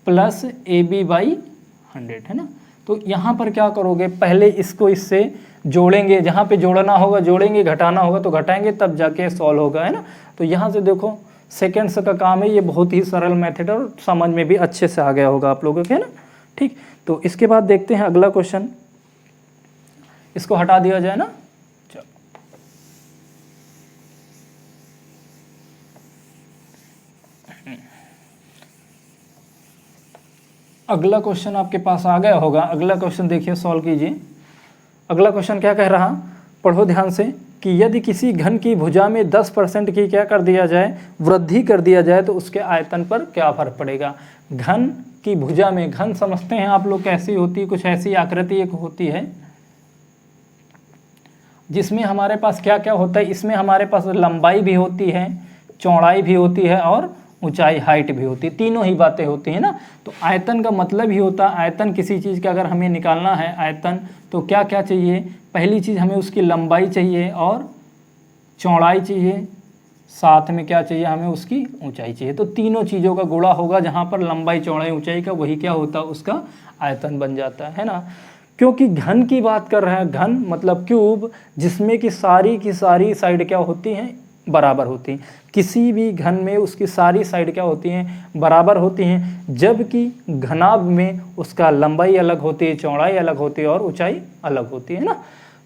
+ ab/100, है ना। तो यहाँ पर क्या करोगे, पहले इसको इससे जोड़ेंगे, जहाँ पे जोड़ना होगा जोड़ेंगे, घटाना होगा तो घटाएंगे, तब जाके सॉल्व होगा, है ना। तो यहाँ से देखो सेकेंड्स का काम है, ये बहुत ही सरल मेथड और समझ में भी अच्छे से आ गया होगा आप लोगों के, है ना। ठीक, तो इसके बाद देखते हैं अगला क्वेश्चन, इसको हटा दिया जाए ना। चलो अगला क्वेश्चन आपके पास आ गया होगा। अगला क्वेश्चन देखिए, सॉल्व कीजिए। अगला क्वेश्चन क्या कह रहा, पढ़ो ध्यान से, कि यदि किसी घन की भुजा में 10% की क्या कर दिया जाए, वृद्धि कर दिया जाए, तो उसके आयतन पर क्या फर्क पड़ेगा। घन की भुजा में, घन समझते हैं आप लोग कैसी होती है, कुछ ऐसी आकृति एक होती है जिसमें हमारे पास क्या क्या होता है, इसमें हमारे पास लंबाई भी होती है, चौड़ाई भी होती है और ऊंचाई हाइट भी होती है, तीनों ही बातें होती हैं ना। तो आयतन का मतलब ही होता है, आयतन किसी चीज़ का अगर हमें निकालना है आयतन, तो क्या क्या चाहिए, पहली चीज़ हमें उसकी लंबाई चाहिए और चौड़ाई चाहिए, साथ में क्या चाहिए, हमें उसकी ऊंचाई चाहिए। तो तीनों चीज़ों का गुणा होगा, जहाँ पर लंबाई चौड़ाई ऊंचाई का, वही क्या होता है, उसका आयतन बन जाता है ना। क्योंकि घन की बात कर रहे हैं, घन मतलब क्यूब, जिसमें कि सारी साइड क्या होती हैं, बराबर होती हैं। किसी भी घन में उसकी सारी साइड क्या होती हैं, बराबर होती हैं, जबकि घनाभ में उसका लंबाई अलग होती है, चौड़ाई अलग होती है और ऊंचाई अलग होती है ना।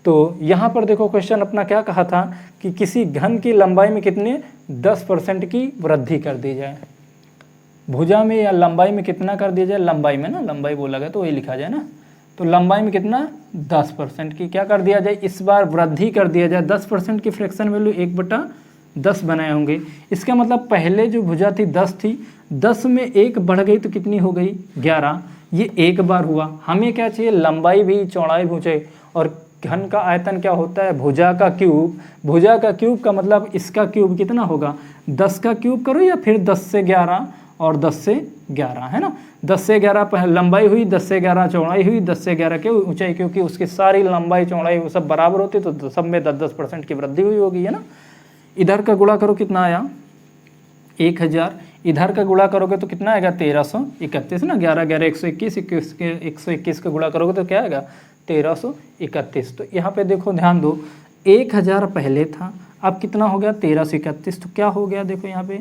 तो यहाँ पर देखो क्वेश्चन अपना क्या कहा था कि किसी घन की लंबाई में कितने 10% की वृद्धि कर दी जाए, भुजा में या लंबाई में कितना कर दिया जाए, लंबाई में ना, लंबाई बोला गया तो वही लिखा जाए ना। तो लंबाई में कितना 10% की क्या कर दिया जाए, इस बार वृद्धि कर दिया जाए। 10% की फ्रैक्शन वैल्यू 1/10 बनाए होंगे। इसका मतलब पहले जो भुजा थी 10 थी, 10 में 1 बढ़ गई तो कितनी हो गई 11, ये एक बार हुआ। हमें क्या चाहिए, लंबाई भी चौड़ाई भी चाहिए। और घन का आयतन क्या होता है, भुजा का क्यूब। भुजा का क्यूब का मतलब इसका क्यूब कितना होगा, 10 का क्यूब करो या फिर 10 से 11 और 10 से 11, है ना। 10 से 11 लंबाई हुई, 10 से 11 चौड़ाई हुई, 10 से 11 की ऊंचाई, क्योंकि उसकी सारी लंबाई चौड़ाई वो सब बराबर होती, तो सब में 10% की वृद्धि हुई होगी, है ना। इधर का गुणा करो कितना आया 1000, इधर का गुणा करोगे तो कितना आएगा 1331 ना। 11 11 121, 121 का गुणा करोगे तो क्या आएगा 1331। तो यहाँ पे देखो ध्यान दो, 1000 पहले था, अब कितना हो गया 1331। तो क्या हो गया, देखो यहाँ पे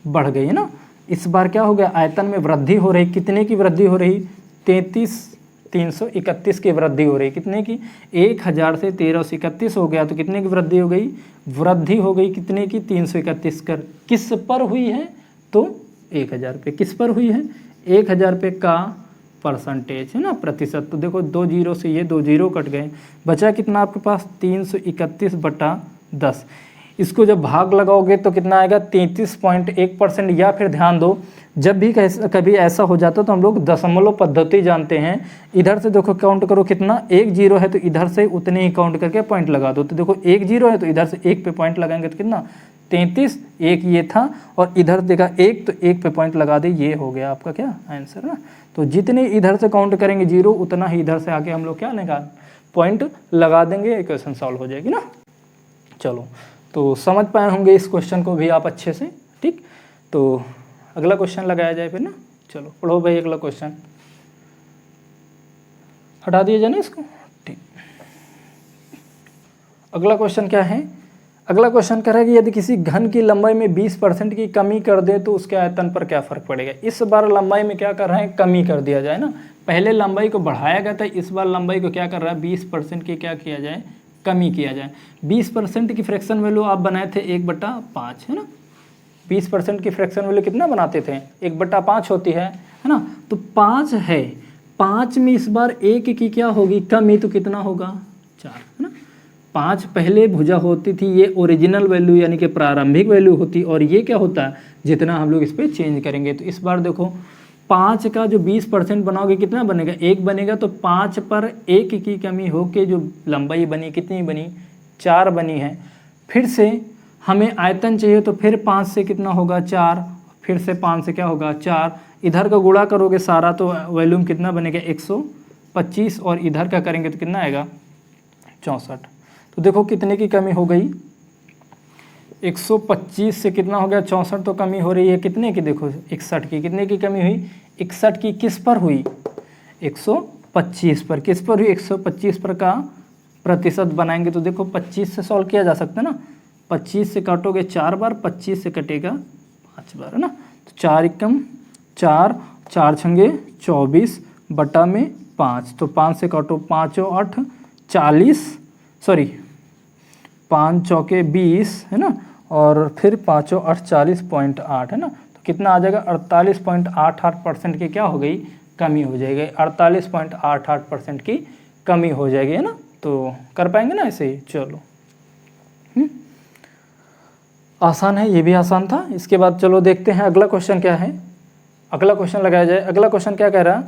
बढ़ गई है ना। इस बार क्या हो गया, आयतन में वृद्धि हो रही, कितने की वृद्धि हो रही 331 की वृद्धि हो रही, कितने की 1000 से 1331 हो गया, तो कितने की वृद्धि हो गई, वृद्धि हो गई कितने की 331 कर। किस पर हुई है, तो 1000 पे, किस पर हुई है 1000 पे का परसेंटेज, है ना, प्रतिशत। तो देखो 2 जीरो से ये 2 जीरो कट गए, बचा कितना आपके पास 331/10। इसको जब भाग लगाओगे तो कितना आएगा 33.1%। या फिर ध्यान दो, जब भी कभी ऐसा हो जाता तो हम लोग दशमलव पद्धति जानते हैं। इधर से देखो काउंट करो कितना, 1 जीरो है तो इधर से उतने ही काउंट करके पॉइंट लगा दो। तो देखो 1 जीरो है तो इधर से 1 पे पॉइंट लगाएंगे तो कितना 33, 1 ये था और इधर देखा 1 तो 1 पे पॉइंट लगा दे, ये हो गया आपका क्या आंसर ना। तो जितने इधर से काउंट करेंगे जीरो, उतना ही इधर से आके हम लोग क्या निकाल पॉइंट लगा देंगे, इक्वेशन सॉल्व हो जाएगी ना। चलो, तो समझ पाए होंगे इस क्वेश्चन को भी आप अच्छे से, ठीक। तो अगला क्वेश्चन लगाया जाए फिर ना। चलो पढ़ो भाई अगला क्वेश्चन, हटा दिया जाए ना इसको, ठीक। अगला क्वेश्चन क्या है, अगला क्वेश्चन कह रहा है कि यदि किसी घन की लंबाई में 20% की कमी कर दे तो उसके आयतन पर क्या फर्क पड़ेगा। इस बार लंबाई में क्या कर रहे हैं, कमी कर दिया जाए ना। पहले लंबाई को बढ़ाया गया था, इस बार लंबाई को क्या कर रहा है, 20% की क्या किया जाए, कमी किया जाए। 20% की फ्रैक्शन वैल्यू आप बनाए थे 1/5 है ना। 20% की फ्रैक्शन वैल्यू कितना बनाते थे, 1/5 होती है ना। तो 5 है, 5 में इस बार 1 की क्या होगी, कमी, तो कितना होगा, 4 है ना। 5 पहले भुजा होती थी, ये ओरिजिनल वैल्यू यानी कि प्रारंभिक वैल्यू होती, और ये क्या होता है, जितना हम लोग इस पर चेंज करेंगे। तो इस बार देखो 5 का जो 20% बनाओगे कितना बनेगा, 1 बनेगा। तो 5 पर 1 की कमी होके जो लंबाई बनी कितनी बनी, 4 बनी है। फिर से हमें आयतन चाहिए, तो फिर 5 से कितना होगा, 4, फिर से 5 से क्या होगा, 4, इधर का गुणा करोगे सारा तो वॉल्यूम कितना बनेगा, 125, और इधर का करेंगे तो कितना आएगा, 64। तो देखो कितने की कमी हो गई, 125 से कितना हो गया, 64, तो कमी हो रही है कितने की, देखो 61 की। कितने की कमी हुई, 61 की। किस पर हुई, 125 पर। किस पर हुई, 125 पर का प्रतिशत बनाएंगे तो देखो 25 से सॉल्व किया जा सकता है ना। 25 से काटोगे 4 बार, 25 से कटेगा 5 बार है ना। तो 4 एकम 4, 4 छंगे 24 बटा में 5, तो 5 से काटो 5 और 8 40, सॉरी 5 चौके 20 है ना, और फिर 5 और 8 40.8 है ना। तो कितना आ जाएगा, 48.88% की क्या हो गई, कमी हो जाएगी। 48.88% की कमी हो जाएगी है ना। तो कर पाएंगे ना ऐसे ही, चलो आसान है, ये भी आसान था। इसके बाद चलो देखते हैं अगला क्वेश्चन क्या है। अगला क्वेश्चन लगाया जाए। अगला क्वेश्चन क्या कह रहा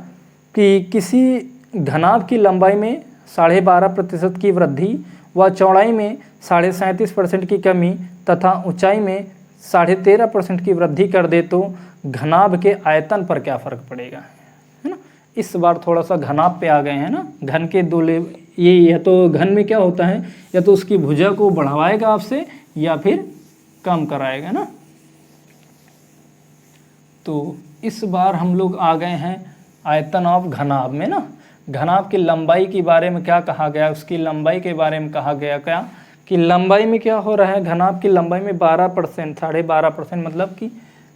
कि किसी घनाभ की लंबाई में 12.5% की वृद्धि व चौड़ाई में 37.5% की कमी तथा ऊंचाई में 13.5% की वृद्धि कर दे तो घनाभ के आयतन पर क्या फर्क पड़ेगा, है ना। इस बार थोड़ा सा घनाभ पे आ गए हैं ना। घन के दो ये या तो घन में क्या होता है, या तो उसकी भुजा को बढ़ाएगा आपसे या फिर कम कराएगा ना। तो इस बार हम लोग आ गए हैं आयतन ऑफ घनाभ में ना। घनाभ की लंबाई के बारे में क्या कहा गया, उसकी लंबाई के बारे में कहा गया क्या कि लंबाई में क्या हो रहा है, घनाभ की लंबाई में 12%, 12.5% मतलब कि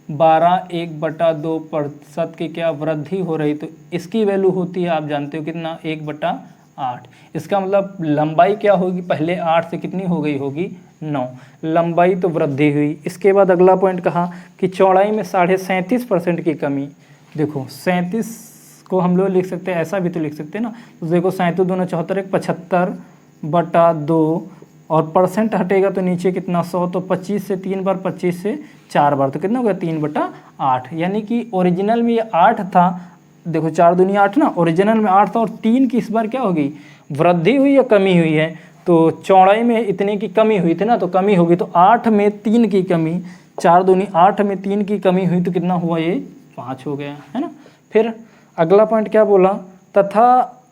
12/1/2% की क्या वृद्धि हो रही। तो इसकी वैल्यू होती है, आप जानते हो कितना, 1/8। इसका मतलब लंबाई क्या होगी, पहले 8 से कितनी हो गई होगी, 9। लंबाई तो वृद्धि हुई। इसके बाद अगला पॉइंट कहा कि चौड़ाई में 37.5% की कमी। देखो 37 को हम लोग लिख सकते हैं, ऐसा भी तो लिख सकते हैं ना। तो देखो 37 दूना 74, 75/2, और परसेंट हटेगा तो नीचे कितना, 100। तो 25 से 3 बार, 25 से 4 बार, तो कितना हो गया, 3/8। यानी कि ओरिजिनल में ये 8 था, देखो 4 दूनी 8 ना, ओरिजिनल में 8 था, और 3 की इस बार क्या होगी, वृद्धि हुई या कमी हुई है। तो चौड़ाई में इतने की कमी हुई थी ना, तो कमी होगी। तो 8 में 3 की कमी, 4 दूनी 8 में 3 की कमी हुई, तो कितना हुआ, ये 5 हो गया है ना। फिर अगला पॉइंट क्या बोला, तथा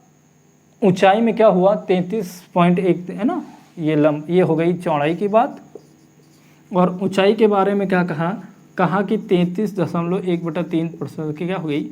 ऊंचाई में क्या हुआ, 33.1 है ना। ये हो गई चौड़ाई की बात। और ऊंचाई के बारे में क्या कहा कि 33.1/3% की क्या हो गई,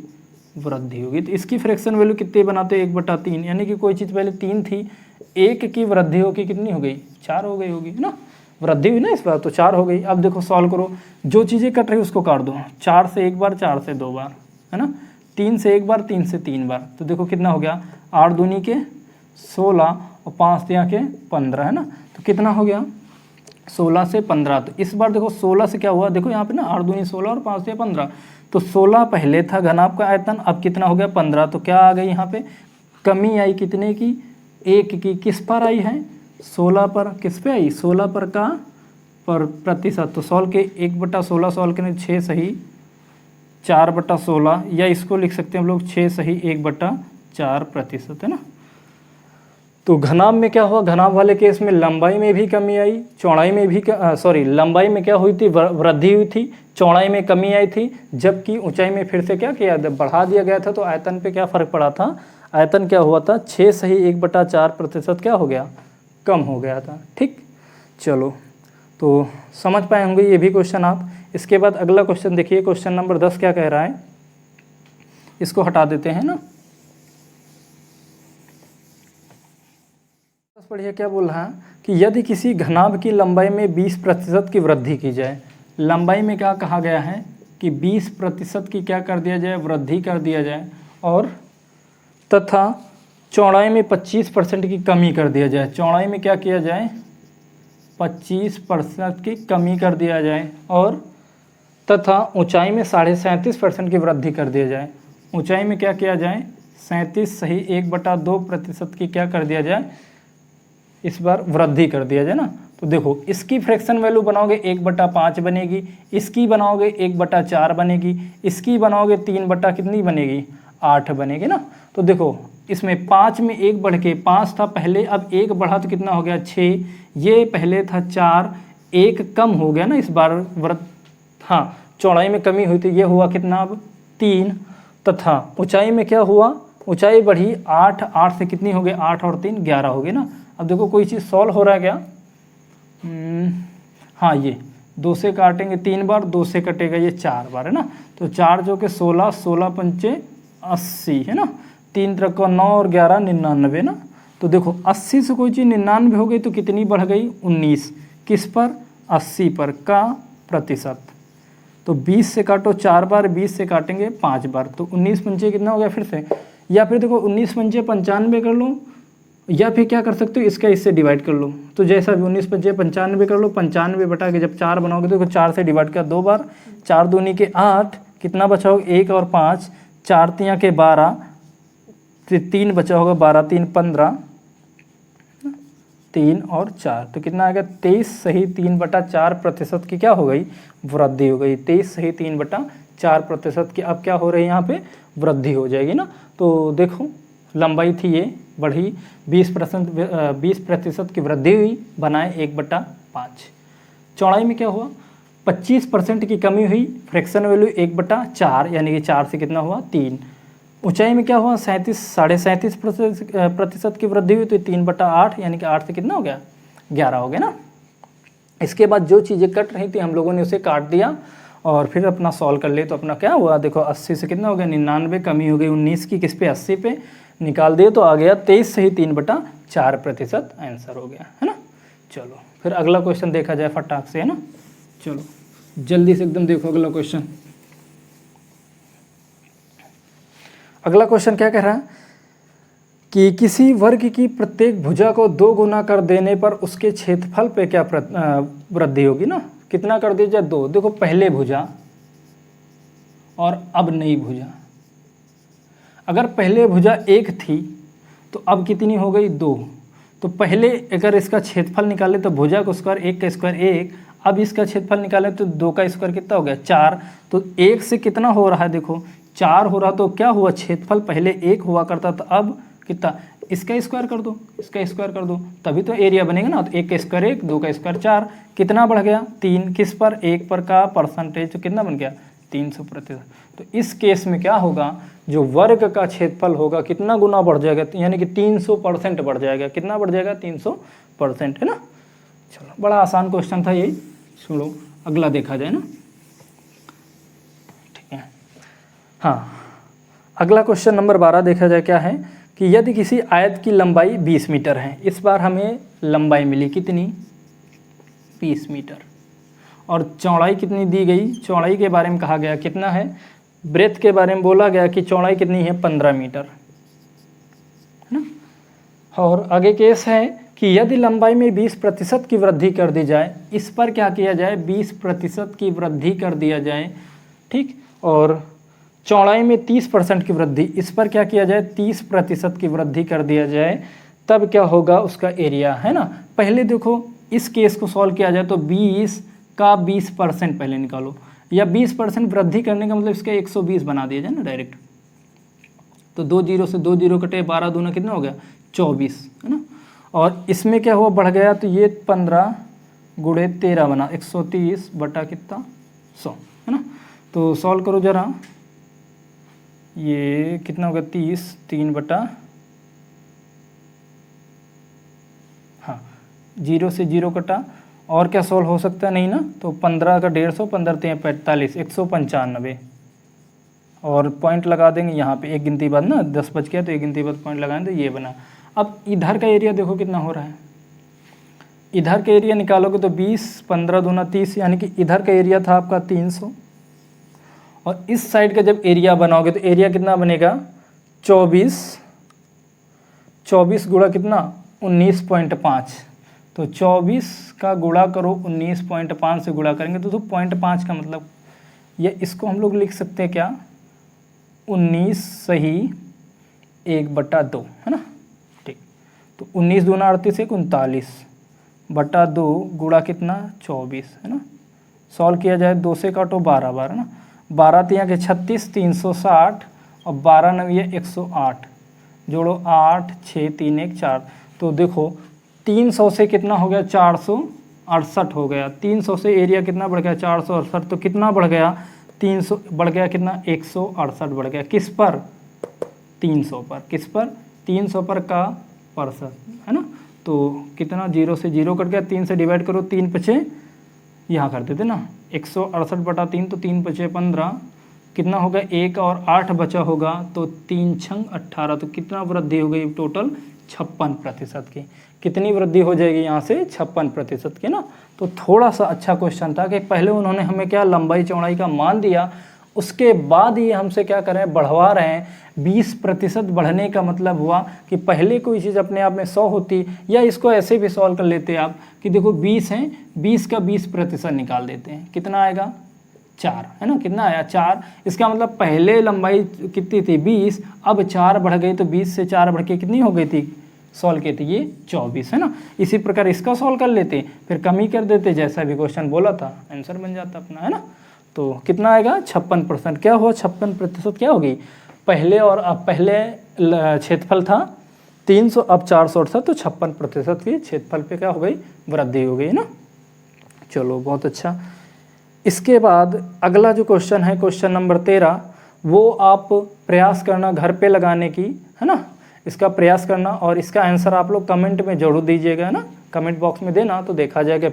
वृद्धि होगी। तो इसकी फ्रैक्शन वैल्यू कितनी बनाते हैं, 1/3, यानी कि कोई चीज़ पहले 3 थी, 1 की वृद्धि होगी कितनी हो गई, 4 हो गई होगी है ना। वृद्धि हुई ना इस बार, तो 4 हो गई। अब देखो सॉल्व करो, जो चीज़ें कट रही उसको काट दो। 4 से 1 बार, 4 से 2 बार है ना, 3 से 1 बार, 3 से 3 बार। तो देखो कितना हो गया, 8 दूनी के 16 और 5 दिया के 15 है ना। तो कितना हो गया, 16 से 15। तो इस बार देखो 16 से क्या हुआ, देखो यहाँ पे ना 8 दूनी 16 और 5 दिया 15। तो 16 पहले था घनाभ का आयतन, अब कितना हो गया, 15। तो क्या आ गई यहाँ पे, कमी आई कितने की, 1 की। किस पर आई है, 16 पर। किस पे आई, 16 पर का पर प्रतिशत। तो सॉल्व के 1/16 सॉल्व करें, 6 सही 4/16, या इसको लिख सकते हैं हम लोग 6 सही 1/4% है ना। तो घनाभ में क्या हुआ, घनाभ वाले केस में लंबाई में भी कमी आई, चौड़ाई में भी लंबाई में क्या हुई थी, वृद्धि हुई थी, चौड़ाई में कमी आई थी, जबकि ऊंचाई में फिर से क्या किया, बढ़ा दिया गया था। तो आयतन पे क्या फ़र्क पड़ा था, आयतन क्या हुआ था, 6 सही 1/4% क्या हो गया, कम हो गया था। ठीक, चलो तो समझ पाए होंगे ये भी क्वेश्चन आप। इसके बाद अगला क्वेश्चन देखिए, क्वेश्चन नंबर 10 क्या कह रहा है, इसको हटा देते हैं ना। पढ़िए क्या बोल रहा है कि यदि किसी घनाभ की लंबाई में 20% की वृद्धि की जाए, लंबाई में क्या कहा गया है कि 20% की क्या कर दिया जाए, वृद्धि कर दिया जाए, और तथा चौड़ाई में 25% की कमी कर दिया जाए। चौड़ाई में क्या किया जाए, 25% की कमी कर दिया जाए, और तथा ऊंचाई में 37.5% की वृद्धि कर दिया जाए। ऊंचाई में क्या किया जाए, 37 सही 1/2% की क्या कर दिया जाए, इस बार वृद्धि कर दिया जाए ना। तो देखो इसकी फ्रैक्शन वैल्यू बनाओगे 1/5 बनेगी, इसकी बनाओगे 1/4 बनेगी, इसकी बनाओगे 3 कितनी बनेगी, 8 बनेगी ना। तो देखो इसमें 5 में 1 बढ़ के 5 था पहले, अब 1 बढ़ा तो कितना हो गया 6, ये पहले था 4, 1 कम हो गया ना इस बार हाँ चौड़ाई में कमी हुई, तो ये हुआ कितना अब 3, तथा ऊंचाई में क्या हुआ, ऊंचाई बढ़ी 8, 8 से कितनी हो गई, 8 और 3 11 हो गई ना। अब देखो कोई चीज़ सॉल्व हो रहा है क्या, हाँ ये 2 से काटेंगे 3 बार, 2 से कटेगा ये 4 बार है ना। तो 4 जो कि 16, 16 पंचे 80 है ना, 3 तरह का 9 और 11 99 ना। तो देखो 80 से कोई चीज़ 99 हो गई तो कितनी बढ़ गई 19, किस पर 80 पर का प्रतिशत। तो 20 से काटो 4 बार, 20 से काटेंगे 5 बार, तो 19 पंचे कितना हो गया फिर से, या फिर देखो 19 पंचे 95 कर लो, या फिर क्या कर सकते हो इसका इससे डिवाइड कर लो। तो जैसा भी 19 पंचे 95 कर लो, 95 बटा के जब 4 बनाओगे तो 4 से डिवाइड कर 2 बार, 4 दूनी के 8, कितना बचा होगा 1 और 5, 4 तियाँ के 12, 3 बचा होगा 12 3 15, 3 और 4, तो कितना आएगा 23 सही 3/4% की क्या हो गई, वृद्धि हो गई। 23 सही 3/4% की अब क्या हो रही है यहाँ पे, वृद्धि हो जाएगी ना। तो देखो लंबाई थी ये बढ़ी 20% की वृद्धि हुई, बनाए 1/5। चौड़ाई में क्या हुआ 25% की कमी हुई, फ्रैक्शन वैल्यू 1/4 यानी कि 4 से कितना हुआ 3। ऊंचाई में क्या हुआ 37.5% की वृद्धि हुई, तो 3/8 यानी कि 8 से कितना हो गया 11 हो गया ना। इसके बाद जो चीज़ें कट रही थी हम लोगों ने उसे काट दिया और फिर अपना सॉल्व कर लिए। तो अपना क्या हुआ देखो 80 से कितना हो गया 99, कमी हो गई 19 की, किस पे 80 पे, निकाल दिए तो आ गया 23 सही 3/4% आंसर हो गया है ना। चलो फिर अगला क्वेश्चन देखा जाए फटाक से है ना। चलो जल्दी से एकदम देखो अगला क्वेश्चन। अगला क्वेश्चन क्या कह रहा है कि किसी वर्ग की प्रत्येक भुजा को 2 गुना कर देने पर उसके क्षेत्रफल पे क्या वृद्धि होगी ना। कितना कर दीजिए 2। देखो पहले भुजा और अब नई भुजा, अगर पहले भुजा 1 थी तो अब कितनी हो गई 2। तो पहले अगर इसका क्षेत्रफल निकाले तो भुजा का स्क्वायर 1 का स्क्वायर 1, अब इसका क्षेत्रफल निकाले तो 2 का स्क्वायर कितना हो गया 4। तो 1 से कितना हो रहा है देखो 4 हो रहा, तो क्या हुआ क्षेत्रफल पहले 1 हुआ करता था, अब कितना, इसका स्क्वायर कर दो, इसका स्क्वायर कर दो, तभी तो एरिया बनेगा ना। तो 1 का स्क्वायर 1, 2 का स्क्वायर 4, कितना बढ़ गया 3, किस पर 1 पर का परसेंटेज, तो कितना बन गया 300%। तो इस केस में क्या होगा जो वर्ग का क्षेत्रफल होगा कितना गुना बढ़ जाएगा, यानी कि 300% बढ़ जाएगा। कितना बढ़ जाएगा 300% है ना। चलो बड़ा आसान क्वेश्चन था ये, सुनो अगला देखा जाए ना। ठीक है हाँ, अगला क्वेश्चन नंबर 12 देखा जाए क्या है कि यदि किसी आयत की लंबाई 20 मीटर है, इस बार हमें लंबाई मिली कितनी 20 मीटर, और चौड़ाई कितनी दी गई, चौड़ाई के बारे में कहा गया कितना है, ब्रेथ के बारे में बोला गया कि चौड़ाई कितनी है 15 मीटर है ना। और आगे केस है कि यदि लंबाई में 20% की वृद्धि कर दी जाए, इस पर क्या किया जाए 20% की वृद्धि कर दिया जाए, ठीक, और चौड़ाई में 30% की वृद्धि, इस पर क्या किया जाए 30% की वृद्धि कर दिया जाए, तब क्या होगा उसका एरिया है ना। पहले देखो इस केस को सॉल्व किया जाए तो 20 का 20% पहले निकालो, या 20% वृद्धि करने का मतलब इसका 120 बना दिया जाए ना डायरेक्ट। तो 2 जीरो से 2 जीरो कटे, 12 दूना कितना हो गया 24 है ना। और इसमें क्या हुआ बढ़ गया, तो ये 15 गुणे 13 बना 130 बटा कितना 100 है ना। तो सॉल्व करो जरा, ये कितना होगा 30, 3 बटा, हाँ 0 से 0 कटा और क्या सॉल्व हो सकता है, नहीं ना। तो 15 का 150, 15 3 45, 195 और पॉइंट लगा देंगे यहाँ पे, एक गिनती बाद ना 10 बच गया तो एक गिनती बाद पॉइंट लगाएंगे तो ये बना। अब इधर का एरिया देखो कितना हो रहा है, इधर का एरिया निकालोगे तो 20, 15 दूना 30, यानी कि इधर का एरिया था आपका 300 और इस साइड का जब एरिया बनाओगे तो एरिया कितना बनेगा 24 गुणा कितना 19.5, तो 24 का गुणा करो 19.5 से गुणा करेंगे तो 0.5 का मतलब ये, इसको हम लोग लिख सकते हैं क्या 19 सही 1/2, है ना। ठीक, तो 19 दूना 38, 39 बटा 2 गुणा कितना 24, है ना। सॉल्व किया जाए 2 से काटो 12 बार, है ना। 12 तिया के 36, 360 और 12 9 ये 108, जोड़ो 8 6 3 1 4, तो देखो 300 से कितना हो गया 468 हो गया। 300 से एरिया कितना बढ़ गया 468, तो कितना बढ़ गया 300 बढ़ गया कितना 168 बढ़ गया, किस पर 300 पर, किस पर 300 पर का परसेंट, है ना। तो कितना 0 से 0 कट गया, 3 से डिवाइड करो 3 पचे यहाँ कर देते ना 168/3, तो 3 पचे 15, कितना होगा 1 और 8 बचा होगा तो 3 छंग 18, तो कितना वृद्धि हो गई टोटल 56% की। कितनी वृद्धि हो जाएगी यहाँ से 56% की ना। तो थोड़ा सा अच्छा क्वेश्चन था कि पहले उन्होंने हमें क्या लंबाई चौड़ाई का मान दिया, उसके बाद ये हमसे क्या कर रहे हैं बढ़वा रहे हैं। 20% बढ़ने का मतलब हुआ कि पहले कोई चीज़ अपने आप में 100 होती, या इसको ऐसे भी सॉल्व कर लेते आप कि देखो 20 है, 20 का 20% निकाल देते हैं, कितना आएगा 4, है ना। कितना आया 4, इसका मतलब पहले लंबाई कितनी थी 20, अब 4 बढ़ गई, तो 20 से 4 बढ़ के कितनी हो गई थी सॉल्व की थी ये 24, है ना। इसी प्रकार इसका सॉल्व कर लेते, फिर कमी कर देते, जैसा भी क्वेश्चन बोला था आंसर बन जाता अपना, है ना। तो कितना आएगा 56%, क्या हुआ 56% क्या होगी, पहले और अब पहले क्षेत्रफल था 300, अब 468, तो 56% की क्षेत्रफल पे क्या हो गई वृद्धि हो गई, है ना। चलो बहुत अच्छा। इसके बाद अगला जो क्वेश्चन है क्वेश्चन नंबर 13, वो आप प्रयास करना घर पे लगाने की, है ना। इसका प्रयास करना और इसका आंसर आप लोग कमेंट में जरूर दीजिएगा, है ना। कमेंट बॉक्स में देना तो देखा जाएगा,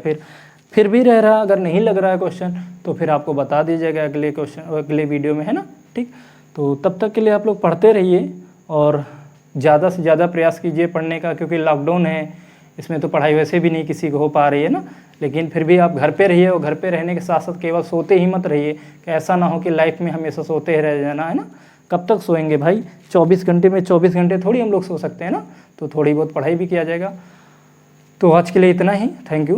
फिर भी रह रहा, अगर नहीं लग रहा है क्वेश्चन तो फिर आपको बता दीजिएगा अगले क्वेश्चन अगले वीडियो में, है ना। ठीक, तो तब तक के लिए आप लोग पढ़ते रहिए और ज़्यादा से ज़्यादा प्रयास कीजिए पढ़ने का, क्योंकि लॉकडाउन है, इसमें तो पढ़ाई वैसे भी नहीं किसी को हो पा रही है ना। लेकिन फिर भी आप घर पे रहिए, और घर पे रहने के साथ साथ केवल सोते ही मत रहिए, कि ऐसा ना हो कि लाइफ में हमेशा सोते ही रह जाना, है ना। कब तक सोएंगे भाई, 24 घंटे में 24 घंटे थोड़ी हम लोग सो सकते हैं ना। तो थोड़ी बहुत पढ़ाई भी किया जाएगा। तो आज के लिए इतना ही, थैंक यू।